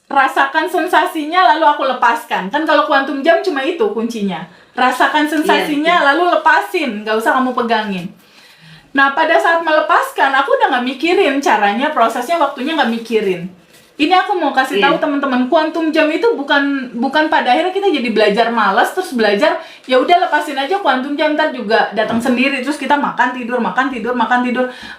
rasakan sensasinya lalu aku lepaskan. Kan kalau kuantum jam cuma itu kuncinya. Rasakan sensasinya lalu lepasin, nggak usah kamu pegangin. Nah, pada saat melepaskan, aku udah nggak mikirin caranya, prosesnya, waktunya nggak mikirin. Ini aku mau kasih tahu teman-teman, kuantum jam itu bukan pada akhirnya kita jadi belajar malas terus belajar ya udah lepasin aja kuantum jam, ntar juga datang sendiri terus kita makan tidur.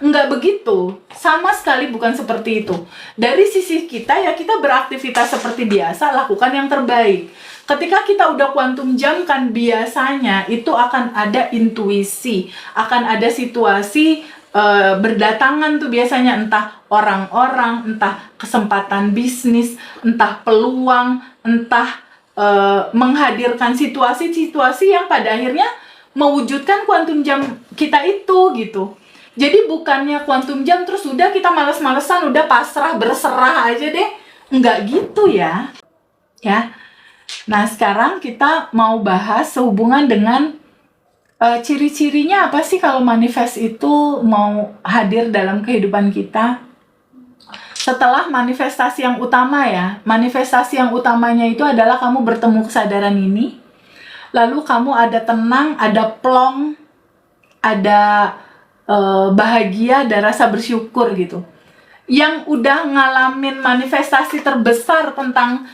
Nggak begitu, sama sekali bukan seperti itu. Dari sisi kita ya kita beraktivitas seperti biasa, lakukan yang terbaik. Ketika kita udah kuantum jam kan biasanya itu akan ada intuisi, akan ada situasi berdatangan tuh biasanya, entah orang-orang, entah kesempatan bisnis, entah peluang, entah menghadirkan situasi-situasi yang pada akhirnya mewujudkan kuantum jam kita itu gitu. Jadi bukannya kuantum jam terus udah kita males-malesan, udah pasrah, berserah aja deh. Enggak gitu ya. Ya. Nah, sekarang kita mau bahas sehubungan dengan ciri-cirinya apa sih kalau manifest itu mau hadir dalam kehidupan kita. Setelah manifestasi yang utama ya, manifestasi yang utamanya itu adalah kamu bertemu kesadaran ini, lalu kamu ada tenang, ada plong, ada bahagia, ada rasa bersyukur gitu. Yang udah ngalamin manifestasi terbesar tentang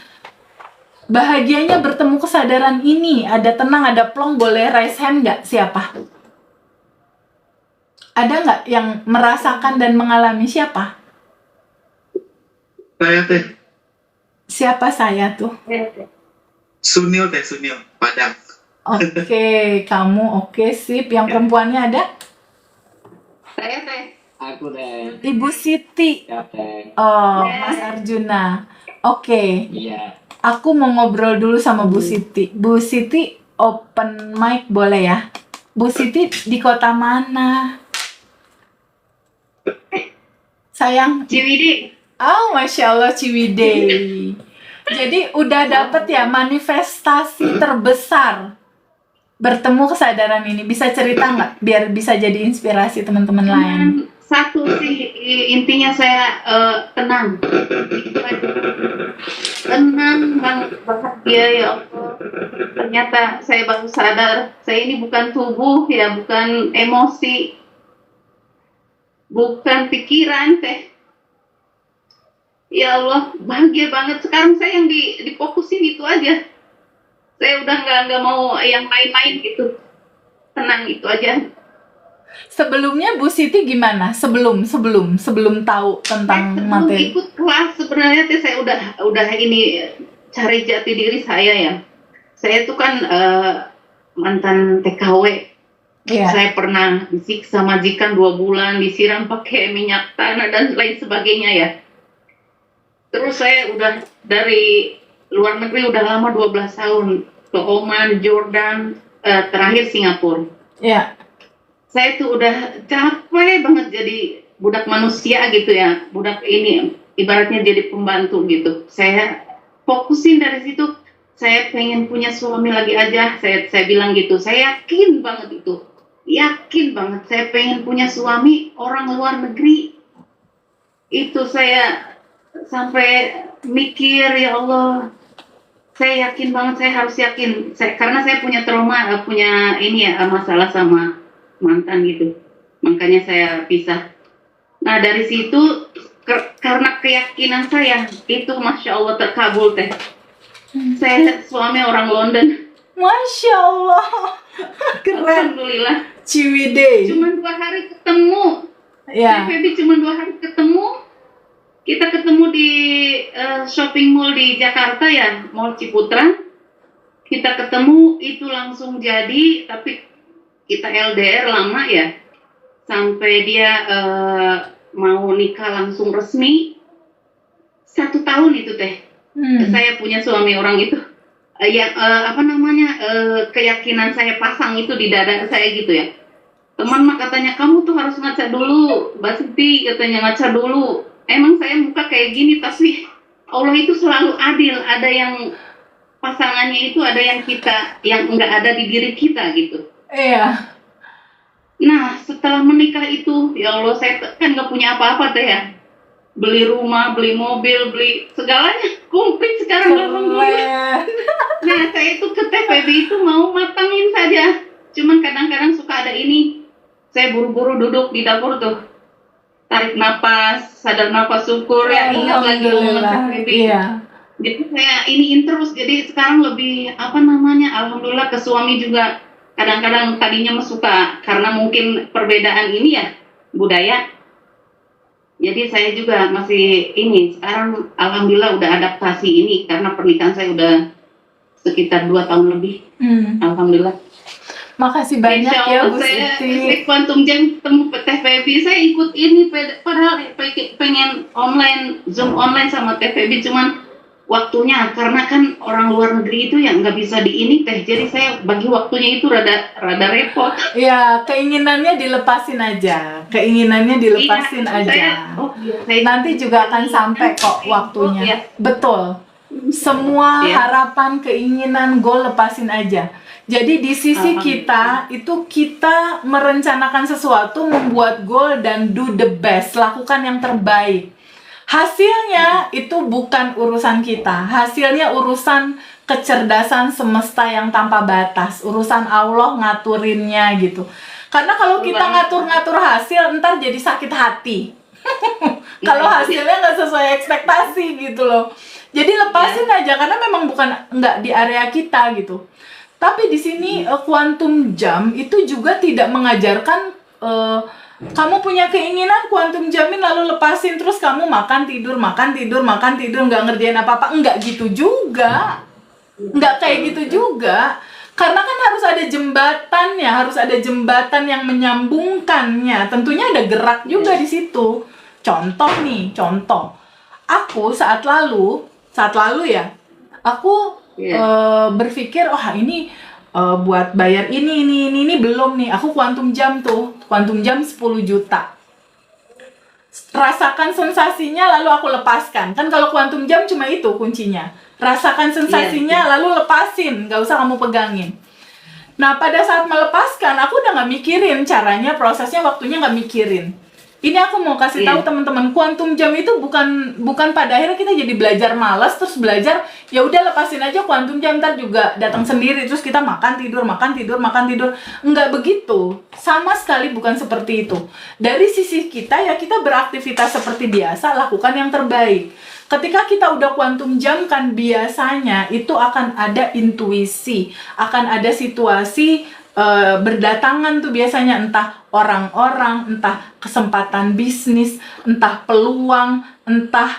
bahagianya bertemu kesadaran ini, ada tenang, ada plong, boleh raise hand nggak? Siapa? Ada nggak yang merasakan dan mengalami? Siapa? Saya teh. Siapa saya tuh? Sunil Padang. Oke, kamu oke, sip. Yang perempuannya ada? Saya teh. Aku deh. Ibu Siti. Ya teh. Oh, Mas Arjuna. Oke. Iya. Aku mau ngobrol dulu sama Bu Siti. Bu Siti, open mic boleh ya? Bu Siti di kota mana? Sayang. Ciwidey. Oh, Masya Allah, Ciwidey. Jadi udah dapet ya manifestasi terbesar bertemu kesadaran ini. Bisa cerita nggak? Biar bisa jadi inspirasi teman-teman lain. Satu sih intinya saya tenang. Tenang banget, bahagia ya Allah. Ternyata saya baru sadar, saya ini bukan tubuh ya, bukan emosi, bukan pikiran teh. Ya Allah, bahagia banget. Sekarang saya yang difokusin itu aja. Saya udah nggak mau yang lain-lain gitu. Tenang itu aja. Sebelumnya Bu Siti gimana? Sebelum tahu tentang materi. Ikut kelas sebenarnya teh saya udah ini cari jati diri saya ya. Saya tuh kan mantan TKW. Yeah. Saya pernah disiksa majikan 2 bulan, disiram pakai minyak tanah dan lain sebagainya ya. Terus saya udah dari luar negeri udah lama 12 tahun ke Oman, Jordan, terakhir Singapura. Ya. Saya tuh udah capek banget jadi budak manusia gitu ya, budak ini ibaratnya jadi pembantu gitu. Saya fokusin dari situ, saya pengen punya suami lagi aja. Saya bilang gitu, saya yakin banget saya pengen punya suami orang luar negeri. Itu saya sampai mikir, ya Allah, saya yakin banget, saya harus yakin. Karena saya punya trauma, punya ini ya, masalah sama mantan gitu. Makanya saya pisah. Nah dari situ, karena keyakinan saya, itu Masya Allah terkabul teh. Saya suami orang London. Masya Allah. Keren. Alhamdulillah. Ciwidey. Cuma 2 hari ketemu. Ya. Feby cuma 2 hari ketemu. Kita ketemu di shopping mall di Jakarta ya, Mall Ciputra. Kita ketemu itu langsung jadi, tapi kita LDR lama ya, sampai dia mau nikah langsung resmi 1 tahun itu teh. Saya punya suami orang itu, keyakinan saya pasang itu di dada saya gitu ya. Teman mah katanya, kamu tuh harus ngaca dulu, Mbak Siti katanya, ngaca dulu. Emang saya muka kayak gini, tapi Allah itu selalu adil. Ada yang pasangannya itu, ada yang kita, yang enggak ada di diri kita gitu. Iya. Nah setelah menikah itu, ya Allah, saya kan nggak punya apa-apa teh ya. Beli rumah, beli mobil, beli segalanya. komplit sekarang alhamdulillah. Keren. Nah, saya itu ke TPB itu mau matangin saja. Cuman kadang-kadang suka ada ini. Saya buru-buru duduk di dapur tuh. Tarik napas, sadar napas, syukur ya, ingat lagi momen Alhamdulillah. TPB. Iya. Jadi saya iniin terus. Jadi sekarang lebih alhamdulillah ke suami juga. Kadang-kadang tadinya mah suka karena mungkin perbedaan ini ya budaya. Jadi saya juga masih ini sekarang alhamdulillah udah adaptasi ini karena pernikahan saya udah sekitar 2 tahun lebih. Alhamdulillah. Makasih banyak Insya ya Allah Bu saya Siti. Quantum Jam ketemu TPB, saya ikut ini padahal pengen online Zoom online sama TPB, cuman waktunya karena kan orang luar negeri itu yang nggak bisa di ini teh, jadi saya bagi waktunya itu rada repot. Ya, keinginannya dilepasin aja. Keinginannya dilepasin Iya, aja. saya Nanti juga akan sampai kok waktunya. Ya. Betul. Semua Iya. harapan, keinginan, goal lepasin aja. Jadi di sisi kita itu kita merencanakan sesuatu, membuat goal dan do the best, lakukan yang terbaik. Hasilnya itu bukan urusan kita. Hasilnya urusan kecerdasan semesta yang tanpa batas. Urusan Allah ngaturinnya gitu. Karena kalau kita ngatur-ngatur hasil, ntar jadi sakit hati. Kalau hasilnya nggak sesuai ekspektasi gitu loh. Jadi lepasin aja karena memang nggak di area kita gitu. Tapi di sini Quantum Jam itu juga tidak mengajarkan kamu punya keinginan Quantum Jamin lalu lepasin terus kamu makan tidur nggak ngerjain apa-apa. Nggak gitu juga. Nggak kayak gitu juga. Karena kan harus ada jembatannya, harus ada jembatan yang menyambungkannya. Tentunya ada gerak juga di situ. Contoh. Aku saat lalu ya, aku berpikir, ini buat bayar ini belum nih. Aku Quantum Jam 10 juta. Rasakan sensasinya lalu aku lepaskan. Kan kalau Quantum Jam cuma itu kuncinya. Rasakan sensasinya lalu lepasin, nggak usah kamu pegangin. Nah, pada saat melepaskan, aku udah nggak mikirin caranya, prosesnya, waktunya nggak mikirin. Ini aku mau kasih tahu teman-teman, Quantum Jam itu bukan pada akhirnya kita jadi belajar malas terus belajar ya udah lepasin aja Quantum Jam, ntar juga datang sendiri terus kita makan tidur. Enggak begitu. Sama sekali bukan seperti itu. Dari sisi kita ya kita beraktivitas seperti biasa, lakukan yang terbaik. Ketika kita udah Quantum Jam kan biasanya itu akan ada intuisi, akan ada situasi berdatangan tuh biasanya, entah orang-orang, entah kesempatan bisnis, entah peluang, entah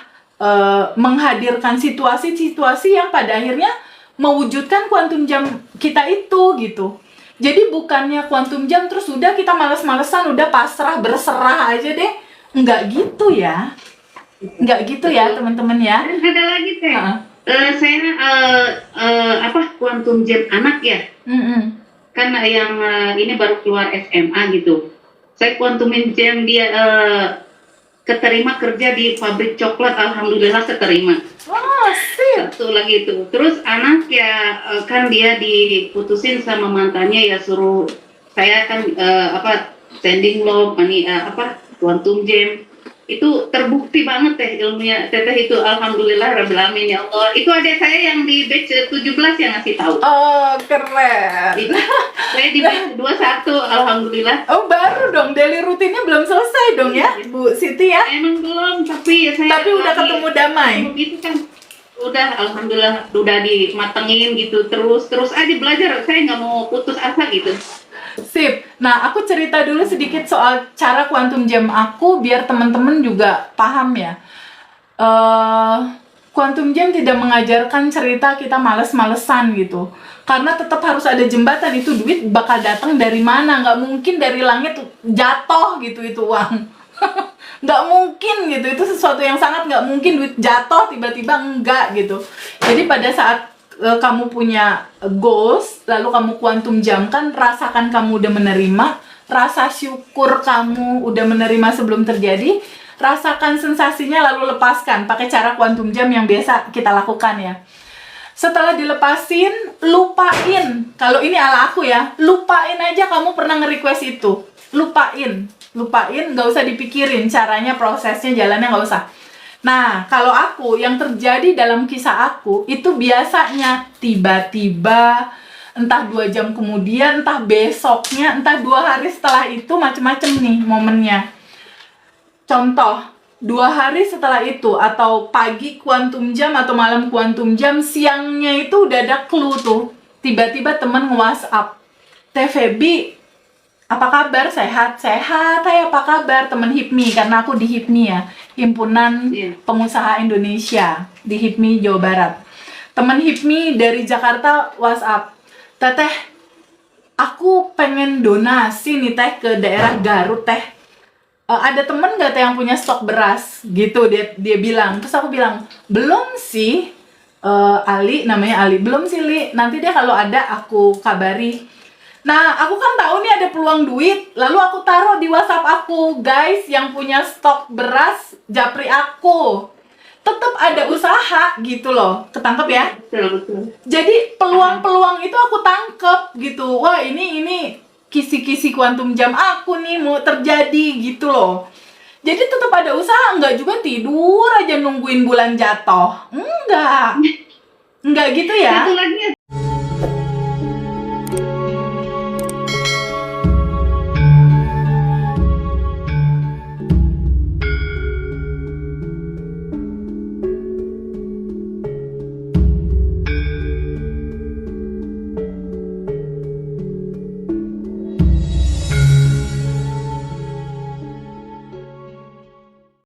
menghadirkan situasi-situasi yang pada akhirnya mewujudkan Quantum Jam kita itu gitu. Jadi bukannya Quantum Jam terus udah kita males-malesan, udah pasrah, berserah aja deh. Enggak gitu ya. Enggak gitu ya teman-teman ya. Dan ada lagi teh, saya Quantum Jam anak ya. Kan yang ini baru keluar SMA gitu. Saya Quantum Jam dia keterima kerja di pabrik coklat, alhamdulillah keterima. Oh, sip. Satu lagi itu. Terus anak ya kan dia diputusin sama mantannya ya, suruh saya kan standing love Quantum Jam. Itu terbukti banget teh ilmunya teteh itu, alhamdulillah rabbil alamin ya Allah. Itu adik saya yang di batch 17 yang ngasih tahu. Oh, keren. Saya di batch 21, alhamdulillah. Oh, baru dong, daily rutinnya belum selesai dong ya, Bu Siti ya? Emang belum, tapi ya saya Udah ketemu damai. Gitu kan. Udah alhamdulillah udah dimatengin gitu, terus aja belajar. Saya nggak mau putus asa gitu. Sip. Nah, aku cerita dulu sedikit soal cara Quantum Jam aku biar teman-teman juga paham ya. Quantum Jam tidak mengajarkan cerita kita males-malesan gitu. Karena tetap harus ada jembatan, itu duit bakal datang dari mana? Nggak mungkin dari langit jatuh gitu itu uang. Nggak mungkin gitu, itu sesuatu yang sangat nggak mungkin duit jatuh tiba-tiba, enggak gitu. Jadi pada saat kamu punya goals, lalu kamu Quantum Jam kan, rasakan kamu udah menerima, rasa syukur kamu udah menerima sebelum terjadi, rasakan sensasinya lalu lepaskan pakai cara Quantum Jam yang biasa kita lakukan ya. Setelah dilepasin, lupain. Kalau ini ala aku ya, lupain aja kamu pernah nge-request itu. Lupain, nggak usah dipikirin caranya, prosesnya, jalannya nggak usah. Nah, kalau aku, yang terjadi dalam kisah aku, itu biasanya tiba-tiba, entah 2 jam kemudian, entah besoknya, entah 2 hari setelah itu, macem-macem nih momennya. Contoh, 2 hari setelah itu, atau pagi kuantum jam atau malam kuantum jam, siangnya itu udah ada clue tuh. Tiba-tiba temen nge-WhatsApp, Teh Feby, apa kabar? Sehat? Sehat, hai, apa kabar? Temen HIPMI, karena aku di HIPMI ya, Himpunan Iya. Pengusaha Indonesia, di HIPMI, Jawa Barat. Temen HIPMI dari Jakarta WhatsApp, Teteh, aku pengen donasi nih Teh ke daerah Garut Teh. Ada temen gak Teh yang punya stok beras? Gitu dia bilang. Terus aku bilang, belum sih. Ali, namanya Ali, belum sih Li, nanti deh kalau ada aku kabari. Nah, aku kan tahu nih ada peluang duit, lalu aku taruh di WhatsApp aku, guys, yang punya stok beras, japri aku. Tetap ada usaha gitu loh, ketangkep ya? Betul. Jadi peluang-peluang itu aku tangkep gitu. Wah, ini kisi-kisi kuantum jam aku nih mau terjadi gitu loh. Jadi tetap ada usaha, enggak juga tidur aja nungguin bulan jatuh. Enggak gitu ya. Satu lagi